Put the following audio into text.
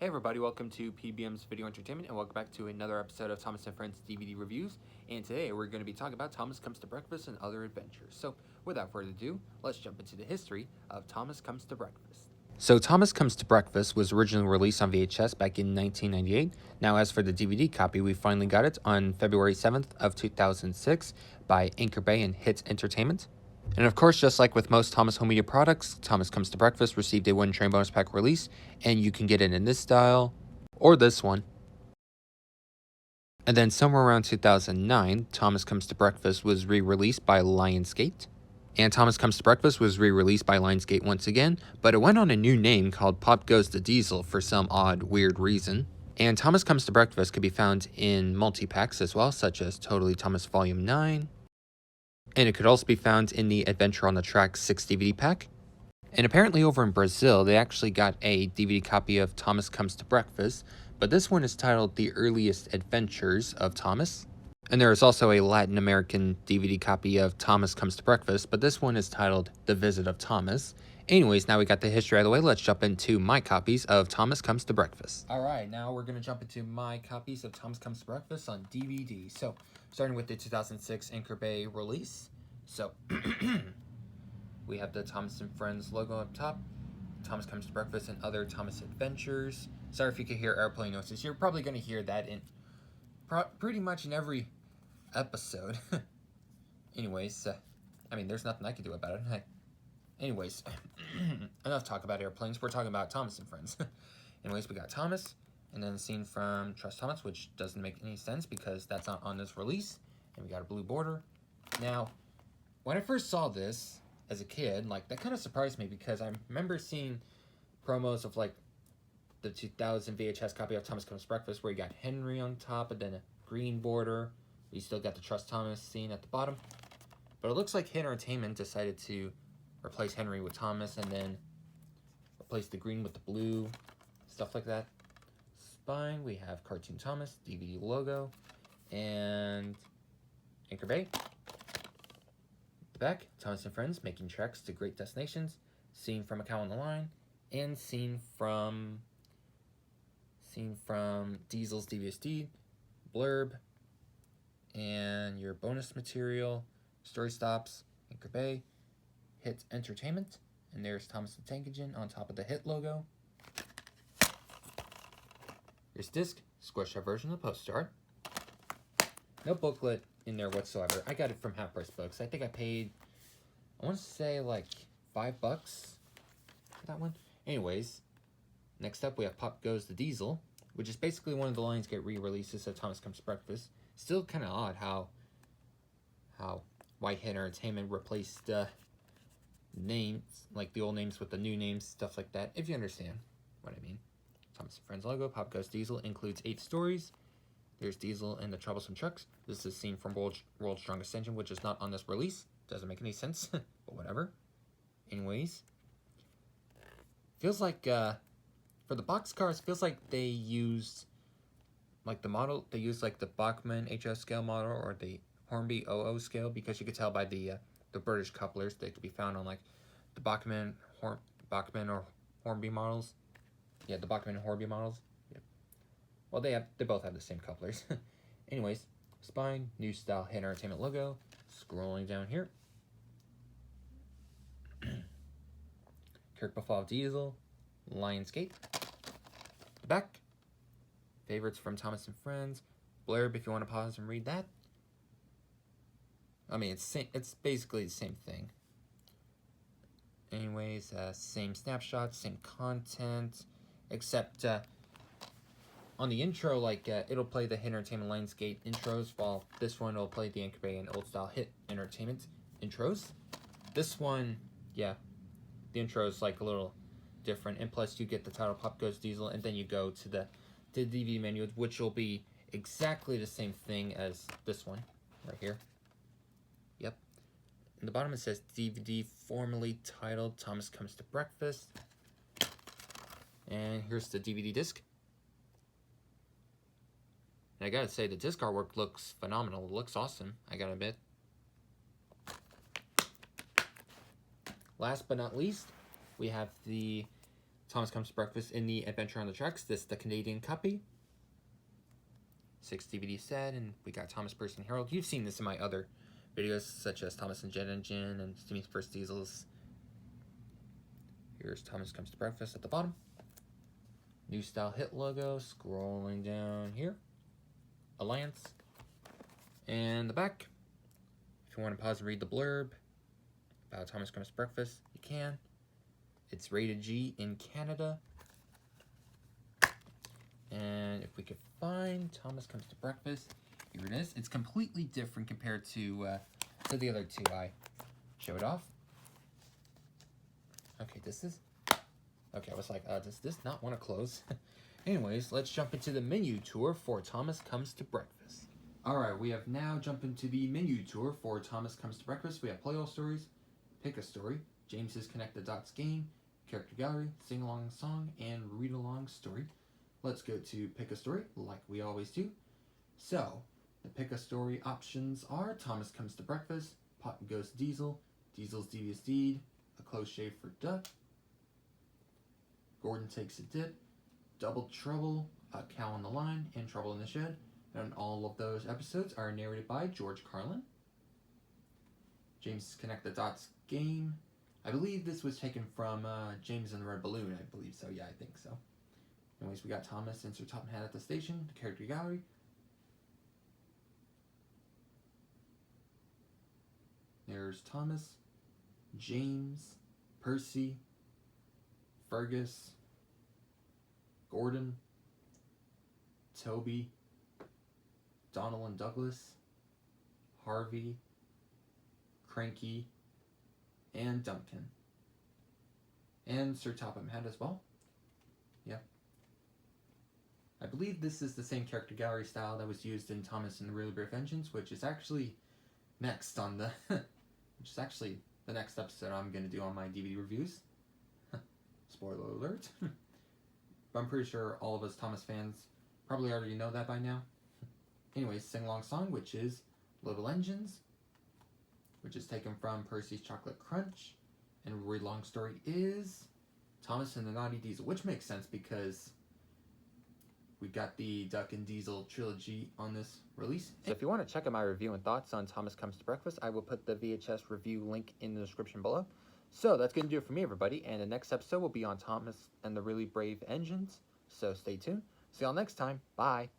Hey everybody, welcome to PBM's Video Entertainment and welcome back to another episode of Thomas & Friends DVD Reviews. And today we're going to be talking about Thomas Comes to Breakfast and Other Adventures. So without further ado, let's jump into the history of Thomas Comes to Breakfast. So Thomas Comes to Breakfast was originally released on VHS back in 1998. Now as for the DVD copy, we finally got it on February 7th of 2006 by Anchor Bay and Hit Entertainment. And of course, just like with most Thomas Home Media products, Thomas Comes to Breakfast received a 1 train bonus pack release, and you can get it in this style, or this one. And then somewhere around 2009, Thomas Comes to Breakfast was re-released by Lionsgate. And Thomas Comes to Breakfast was re-released by Lionsgate once again, but it went on a new name called Pop Goes the Diesel for some odd, weird reason. And Thomas Comes to Breakfast could be found in multi-packs as well, such as Totally Thomas Volume 9, and it could also be found in the Adventure on the Track 6 DVD pack. And apparently over in Brazil, they actually got a DVD copy of Thomas Comes to Breakfast, but this one is titled The Earliest Adventures of Thomas. And there is also a Latin American DVD copy of Thomas Comes to Breakfast, but this one is titled The Visit of Thomas. Anyways, now we got the history out of the way, let's jump into my copies of Thomas Comes to Breakfast. Alright, now we're going to jump into my copies of Thomas Comes to Breakfast on DVD. So, starting with the 2006 Anchor Bay release. So, we have the Thomas & Friends logo up top, Thomas Comes to Breakfast and Other Thomas Adventures. Sorry if you could hear airplane noises. You're probably going to hear that in pretty much in every episode. Anyways, I mean, there's nothing I can do about it. Anyways, enough talk about airplanes. We're talking about Thomas & Friends. Anyways, we got Thomas, and then a scene from Trust Thomas, which doesn't make any sense because that's not on this release. And we got a blue border. Now, when I first saw this as a kid, like, that kind of surprised me because I remember seeing promos of, like, the 2000 VHS copy of Thomas Comes to Breakfast where you got Henry on top and then a green border. You still got the Trust Thomas scene at the bottom. But it looks like Hit Entertainment decided to replace Henry with Thomas and then replace the green with the blue, stuff like that. Spine, we have Cartoon Thomas, DVD logo, and Anchor Bay. The back, Thomas & Friends making treks to great destinations, scene from A Cow on the Line, and scene from Diesel's DVSD, blurb, and your bonus material, story stops, Anchor Bay, Hit Entertainment, and there's Thomas the Tank Engine on top of the Hit logo. There's disc, squished out version of the poster art. No booklet in there whatsoever. I got it from Half Price Books. I think I paid, I want to say like $5 for that one. Anyways, next up we have Pop Goes the Diesel, which is basically one of the Lionsgate re-releases of Thomas Comes to Breakfast. Still kind of odd how White Hit Entertainment replaced names, like the old names with the new names, stuff like that, if you understand what I mean. Thomas & Friends logo, Pop Goes Diesel, includes 8 stories. There's Diesel and the Troublesome Trucks. This is a scene from World's Strongest Engine, which is not on this release. Doesn't make any sense, but whatever. Anyways, feels like, for the boxcars, feels like they used, like the model, they used like the Bachmann HS scale model or the Hornby OO scale, because you could tell by the British couplers that could be found on like the Bachmann or Hornby models. Yeah, the Bachmann and Hornby models. Yep. Well, they both have the same couplers. Anyways, spine, new style Hit Entertainment logo. Scrolling down here, Kirk Buffalo Diesel, Lionsgate. The back, favorites from Thomas & Friends, blurb if you want to pause and read that. I mean, it's basically the same thing. Anyways, same snapshots, same content, except on the intro, like, it'll play the Hit Entertainment Lionsgate intros, while this one will play the Anchor Bay and Old Style Hit Entertainment intros. This one, yeah, the intro is like a little different, and plus you get the title Pop Goes Diesel, and then you go to the DVD menu, which will be exactly the same thing as this one right here. Yep. In the bottom it says DVD formerly titled Thomas Comes to Breakfast. And here's the DVD disc. And I gotta say, the disc artwork looks phenomenal. It looks awesome, I gotta admit. Last but not least, we have the Thomas Comes to Breakfast in the Adventure on the Tracks. This is the Canadian copy. 6 DVD set, and we got Thomas Percy Harold. You've seen this in my other videos, such as Thomas and Jet Engine and Steamy's First Diesels. Here's Thomas Comes to Breakfast at the bottom. New Style Hit logo, scrolling down here. Alliance. And the back. If you want to pause and read the blurb about Thomas Comes to Breakfast, you can. It's rated G in Canada. And if we could find Thomas Comes to Breakfast, here it is. It's completely different compared to the other two I showed off. Okay, okay, I was like, does this not want to close? Anyways, let's jump into the menu tour for Thomas Comes to Breakfast. Alright, we have now jumped into the menu tour for Thomas Comes to Breakfast. We have Play All Stories, Pick a Story, James's Connect the Dots game, Character Gallery, Sing Along Song, and Read Along Story. Let's go to Pick a Story, like we always do. So, the Pick a Story options are Thomas Comes to Breakfast, Pot and Ghost Diesel, Diesel's Devious Deed, A Close Shave for Duck, Gordon Takes a Dip, Double Trouble, A Cow on the Line, and Trouble in the Shed. And all of those episodes are narrated by George Carlin. James' Connect the Dots game. I believe this was taken from James and the Red Balloon. I believe so. Yeah, I think so. Anyways, we got Thomas and Sir Topham Hatt at the station, the Character Gallery. There's Thomas, James, Percy, Fergus, Gordon, Toby, Donald and Douglas, Harvey, Cranky, and Duncan. And Sir Topham Hatt as well. Yeah. I believe this is the same character gallery style that was used in Thomas and the Really Brave Engines, which is actually next on the which is actually the next episode I'm going to do on my DVD reviews. Spoiler alert. But I'm pretty sure all of us Thomas fans probably already know that by now. Anyways, Sing Along Song, which is Little Engines, which is taken from Percy's Chocolate Crunch. And Read Along Story is Thomas and the Naughty Diesel, which makes sense because we got the Duck and Diesel trilogy on this release. So if you want to check out my review and thoughts on Thomas Comes to Breakfast, I will put the VHS review link in the description below. So that's going to do it for me, everybody. And the next episode will be on Thomas and the Really Brave Engines. So stay tuned. See y'all next time. Bye.